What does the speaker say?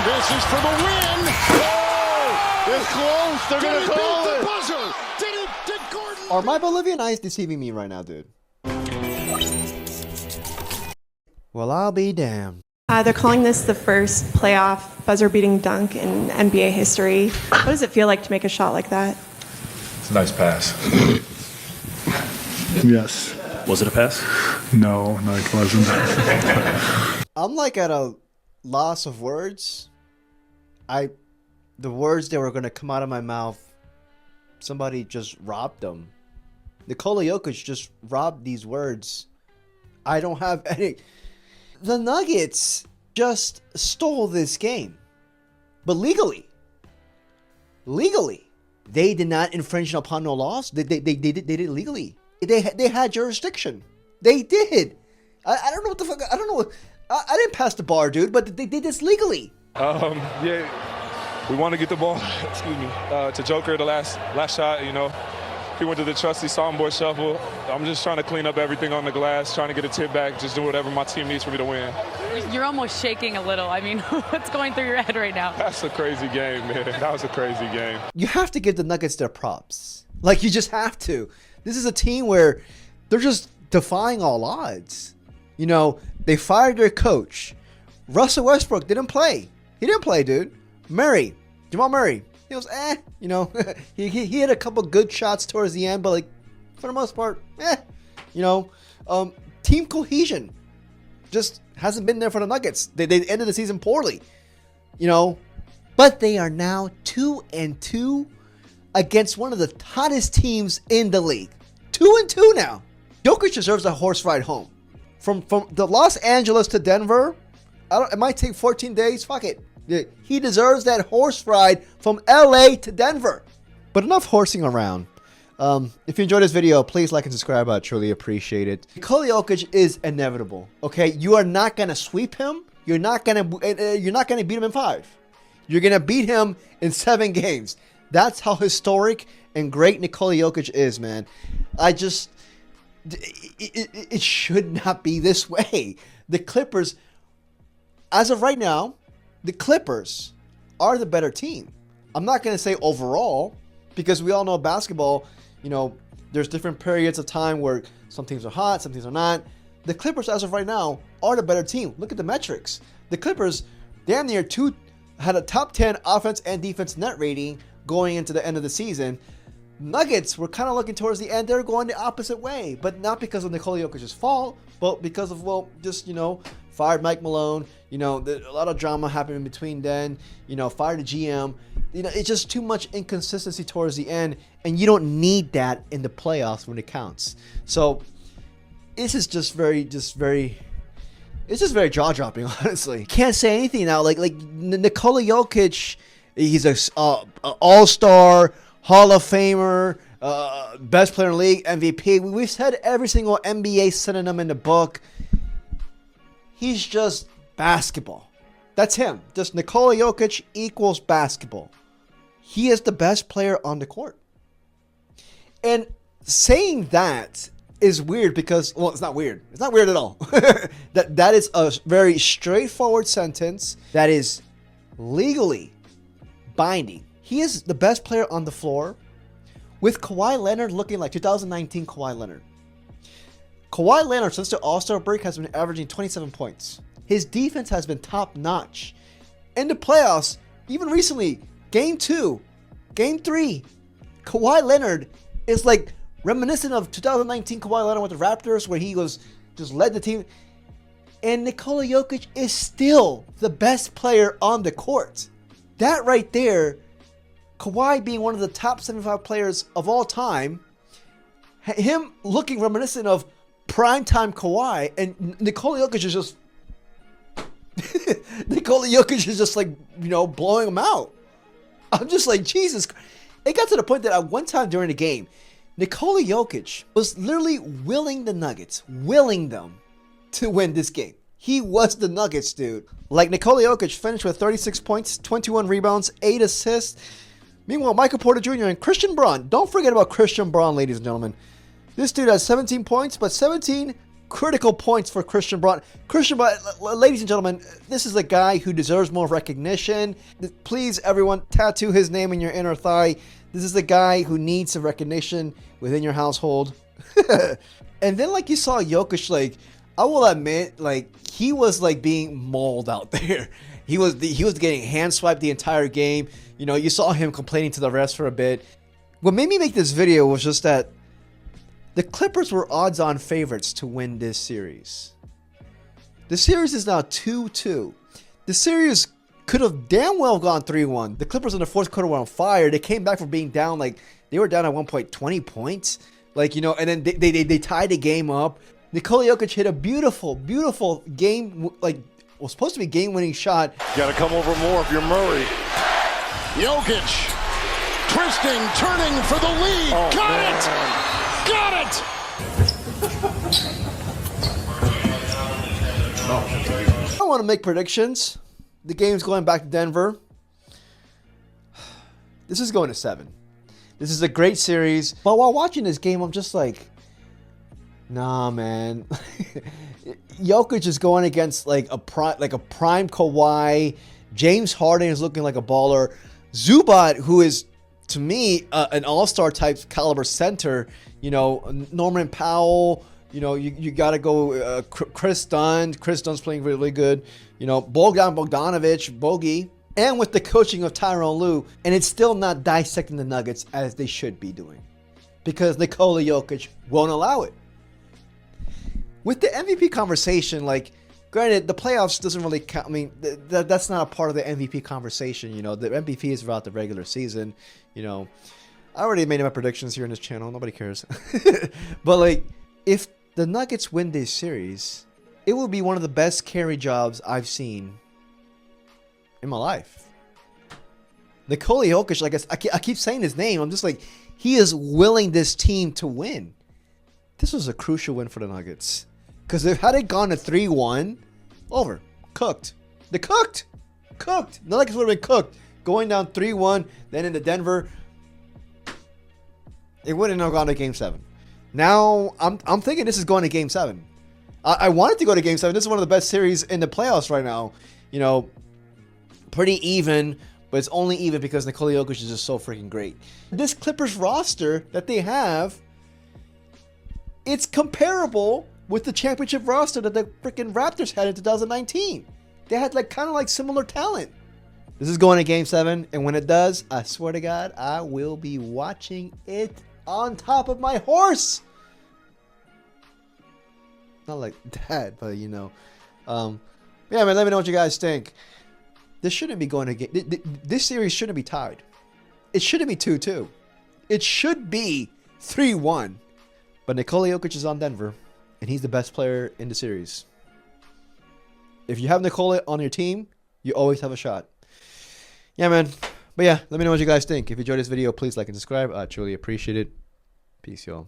This is for the win. Oh, it's close. They're going to call it. Did Gordon? Are my Bolivian eyes deceiving me right now, dude? Well, I'll be damned. They're calling this the first playoff buzzer-beating dunk in NBA history. What does it feel like to make a shot like that? It's a nice pass. Yes. Was it a pass? No, it wasn't. I'm like at a loss of words. The words that were going to come out of my mouth, somebody just robbed them. Nikola Jokic just robbed these words. I don't have any. The Nuggets just stole this game. But legally. They did not infringe upon no laws. They did it legally. They had jurisdiction. They did. I don't know what the fuck. I don't know. I didn't pass the bar, dude, but they did this legally. Yeah, we want to get the ball, excuse me, to Joker the last shot, you know. He went to the trusty soundboard shuffle. I'm just trying to clean up everything on the glass, trying to get a tip back, just do whatever my team needs for me to win. You're almost shaking a little. I mean, what's going through your head right now? That's a crazy game, man. That was a crazy game. You have to give the Nuggets their props. Like, you just have to. This is a team where they're just defying all odds. You know, they fired their coach. Russell Westbrook didn't play. He didn't play, dude. Jamal Murray. He was, you know, he had a couple good shots towards the end, but, like, for the most part, you know, team cohesion just hasn't been there for the Nuggets. They ended the season poorly, you know, but they are now 2-2 against one of the hottest teams in the league. 2-2 now. Jokic deserves a horse ride home. From the Los Angeles to Denver, it might take 14 days. Fuck it. He deserves that horse ride from LA to Denver. But enough horsing around. If you enjoyed this video, please like and subscribe. I truly appreciate it. Nikola Jokic is inevitable. Okay, you are not gonna sweep him. You're not gonna beat him in 5. You're gonna beat him in 7 games. That's how historic and great Nikola Jokic is, man. It should not be this way. The Clippers, as of right now, the Clippers are the better team. I'm not going to say overall, because we all know basketball, you know, there's different periods of time where some teams are hot, some teams are not. The Clippers, as of right now, are the better team. Look at the metrics. The Clippers, damn near had a top 10 offense and defense net rating going into the end of the season. Nuggets were kind of looking towards the end. They're going the opposite way, but not because of Nikola Jokic's fault, but because of, well, just, you know, fired Mike Malone. You know, a lot of drama happened in between then. You know, fired the GM. You know, it's just too much inconsistency towards the end, and you don't need that in the playoffs when it counts. So this is just very jaw-dropping, honestly. Can't say anything now. Like Nikola Jokic, he's a all-star, Hall of Famer, best player in the league, MVP. We've said every single NBA synonym in the book. He's just basketball. That's him. Just Nikola Jokic equals basketball. He is the best player on the court. And saying that is weird because, well, it's not weird. It's not weird at all. That is a very straightforward sentence that is legally binding. He is the best player on the floor, with Kawhi Leonard looking like 2019 Kawhi Leonard. Kawhi Leonard, since the All-Star break, has been averaging 27 points. His defense has been top-notch. In the playoffs, even recently, Game 2, Game 3, Kawhi Leonard is like reminiscent of 2019 Kawhi Leonard with the Raptors, where he just led the team. And Nikola Jokic is still the best player on the court. That right there, Kawhi being one of the top 75 players of all time, him looking reminiscent of primetime Kawhi, and Nikola Jokic is just Nikola Jokic is just like, you know, blowing him out. I'm just like, Jesus. It got to the point that at one time during the game, Nikola Jokic was literally willing the Nuggets, willing them to win this game. He was the Nuggets, dude. Like, Nikola Jokic finished with 36 points, 21 rebounds, 8 assists. Meanwhile, Michael Porter Jr. and Christian Braun. Don't forget about Christian Braun, ladies and gentlemen. This dude has 17 points, but 17 critical points for Christian Braun. Christian Braun, ladies and gentlemen, this is a guy who deserves more recognition. Please, everyone, tattoo his name in your inner thigh. This is the guy who needs some recognition within your household. And then, like, you saw Jokic, like, I will admit, like, he was, like, being mauled out there. He was getting hand swiped the entire game. You know, you saw him complaining to the refs for a bit. What made me make this video was just that the Clippers were odds-on favorites to win this series. The series is now 2-2. The series could have damn well gone 3-1. The Clippers in the fourth quarter were on fire. They came back from being down, like, they were down at one point 20 points. Like, you know, and then they tied the game up. Nikola Jokic hit a beautiful, beautiful game, like, was supposed to be game-winning shot. Got to come over more if you're Murray. Jokic, twisting, turning for the lead. Oh, Got it! Got it! I don't want to make predictions. The game's going back to Denver. This is going to 7. This is a great series. But while watching this game, I'm just like, nah, man. Jokic is going against like a prime Kawhi. James Harden is looking like a baller. Zubac, who is, to me, an all-star type caliber center. You know, Norman Powell. You know, you got to go Chris Dunn. Chris Dunn's playing really, really good. You know, Bogdanovich, Bogey. And with the coaching of Tyronn Lue. And it's still not dissecting the Nuggets as they should be doing. Because Nikola Jokic won't allow it. With the MVP conversation, like, granted, the playoffs doesn't really count. I mean, that's not a part of the MVP conversation. You know, the MVP is throughout the regular season. You know, I already made my predictions here in this channel. Nobody cares. But, like, if the Nuggets win this series, it will be one of the best carry jobs I've seen in my life. Nikola Jokic, like I keep saying his name. I'm just like, he is willing this team to win. This was a crucial win for the Nuggets. Because had it gone to 3-1, over. Cooked. They cooked. Cooked. The Nuggets would have been cooked. Going down 3-1, then into Denver. It wouldn't have gone to Game 7. Now, I'm thinking this is going to Game 7. I wanted to go to Game 7. This is one of the best series in the playoffs right now. You know, pretty even, but it's only even because Nikola Jokic is just so freaking great. This Clippers roster that they have, it's comparable with the championship roster that the freaking Raptors had in 2019. They had like kind of like similar talent. This is going to Game 7, and when it does, I swear to God, I will be watching it on top of my horse. Not like that, but you know. Yeah, man, let me know what you guys think. This shouldn't be going to game. This series shouldn't be tied. It shouldn't be 2-2. It should be 3-1. But Nikola Jokic is on Denver, and he's the best player in the series. If you have Nikola on your team, you always have a shot. Yeah, man. But yeah, let me know what you guys think. If you enjoyed this video, please like and subscribe. I truly appreciate it. Peace, y'all.